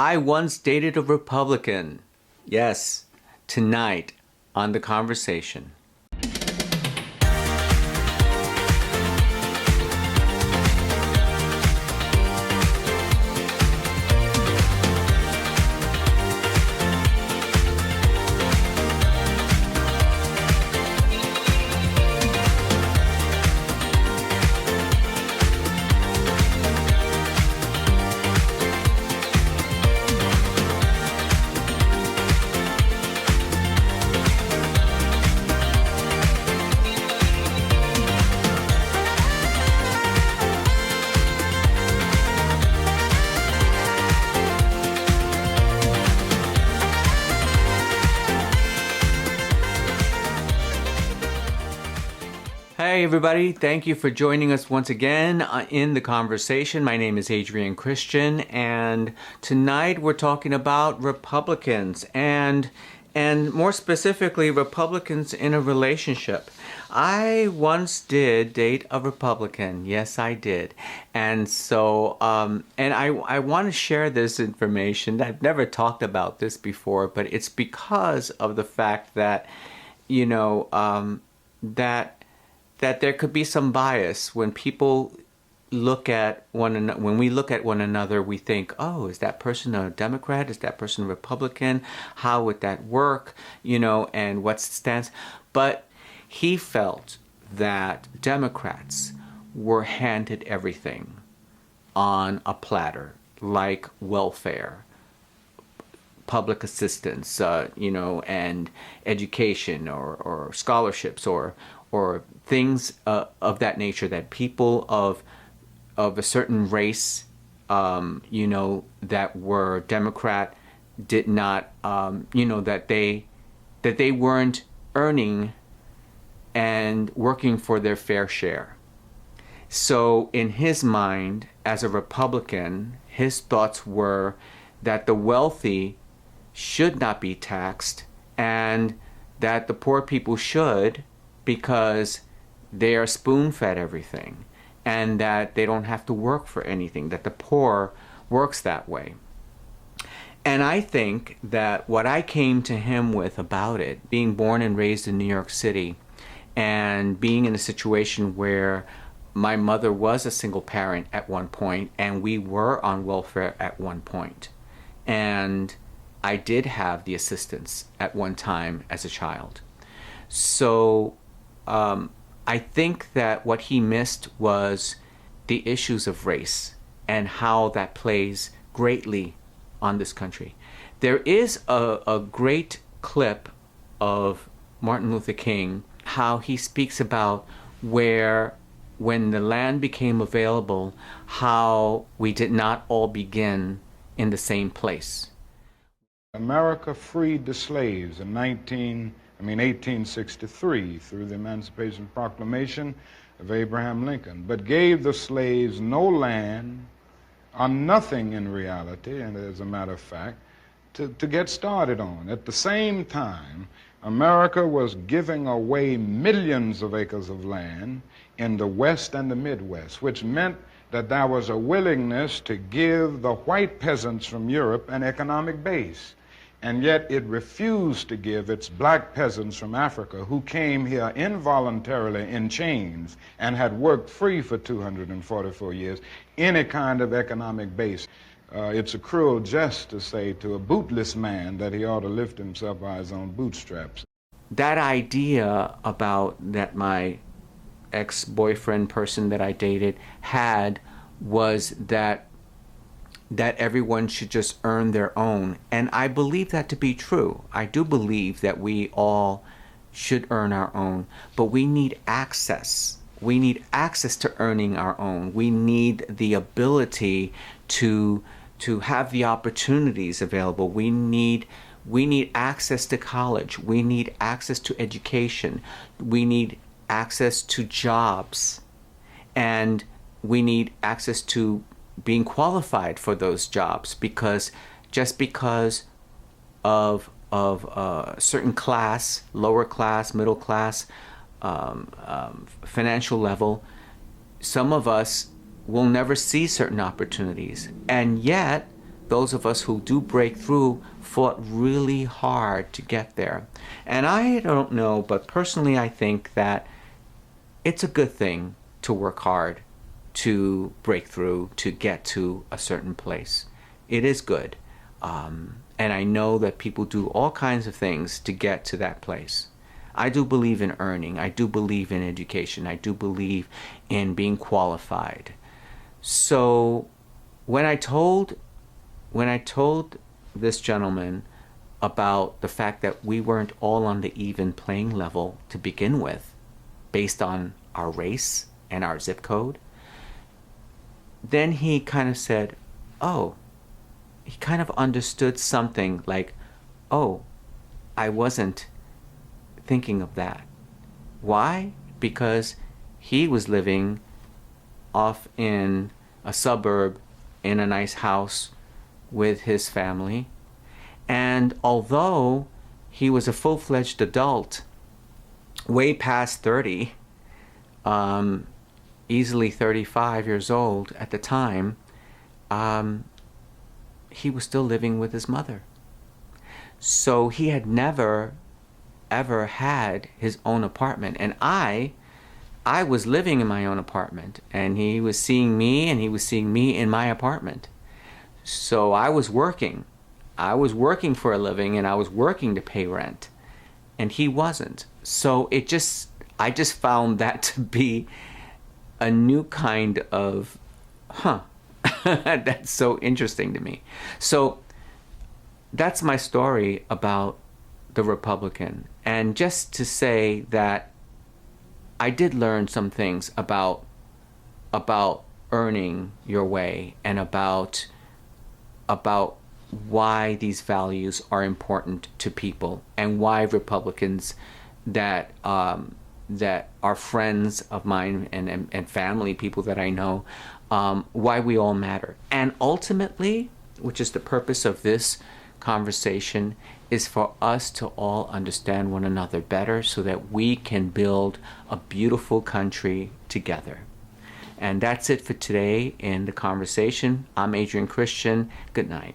I once dated a Republican. Yes, tonight on The Conversation. Hey everybody, thank you for joining us once again in The Conversation. My name is Adrian Christian, and tonight we're talking about Republicans and more specifically Republicans in a relationship. I once did date a Republican. Yes, I did. And so and I want to share this information. I've never talked about this before, but it's because of the fact that that there could be some bias when people look at one another. When we look at one another, we think, oh, is that person a Democrat? Is that person a Republican? How would that work? And what's the stance? But he felt that Democrats were handed everything on a platter, like welfare, public assistance, and education or scholarships or things of that nature, that people of a certain race, that were Democrat did not, that they weren't earning and working for their fair share. So in his mind, as a Republican, his thoughts were that the wealthy should not be taxed and that the poor people should, because they are spoon-fed everything, and that they don't have to work for anything, that the poor works that way. And I think that what I came to him with about it, being born and raised in New York City, and being in a situation where my mother was a single parent at one point, and we were on welfare at one point, and I did have the assistance at one time as a child. So I think that what he missed was the issues of race and how that plays greatly on this country. There is a great clip of Martin Luther King, how he speaks about when the land became available, how we did not all begin in the same place. America freed the slaves in 1863 through the Emancipation Proclamation of Abraham Lincoln, but gave the slaves no land or nothing in reality, and as a matter of fact, to get started on. At the same time, America was giving away millions of acres of land in the West and the Midwest, which meant that there was a willingness to give the white peasants from Europe an economic base. And yet it refused to give its black peasants from Africa, who came here involuntarily in chains and had worked free for 244 years, any kind of economic base. It's a cruel jest to say to a bootless man that he ought to lift himself by his own bootstraps. That idea about that my ex-boyfriend person that I dated had was that everyone should just earn their own. And I believe that to be true. I do believe that we all should earn our own, but we need access. We need access to earning our own. We need the ability to have the opportunities available. We need access to college. We need access to education. We need access to jobs. And we need access to being qualified for those jobs, because just because of a certain class, lower class, middle class, financial level, some of us will never see certain opportunities. And yet those of us who do break through fought really hard to get there. And I don't know, but personally I think that it's a good thing to work hard to break through, to get to a certain place. It is good. And I know that people do all kinds of things to get to that place. I do believe in earning. I do believe in education. I do believe in being qualified. So when I told this gentleman about the fact that we weren't all on the even playing level to begin with, based on our race and our zip code, then he kind of said, oh, he kind of understood something like, oh, I wasn't thinking of that. Why? Because he was living off in a suburb in a nice house with his family. And although he was a full-fledged adult, way past 30, easily 35 years old at the time, he was still living with his mother. So he had never, ever had his own apartment. And I was living in my own apartment, and he was seeing me, and he was seeing me in my apartment. So I was working. I was working for a living, and I was working to pay rent, and he wasn't. So I just found that to be a new kind of, that's so interesting to me. So that's my story about the Republican. And just to say that I did learn some things about earning your way, and about why these values are important to people, and why Republicans that are friends of mine and family, people that I know, why we all matter. And ultimately, which is the purpose of this conversation, is for us to all understand one another better so that we can build a beautiful country together. And that's it for today in the conversation. I'm Adrian Christian. Good night.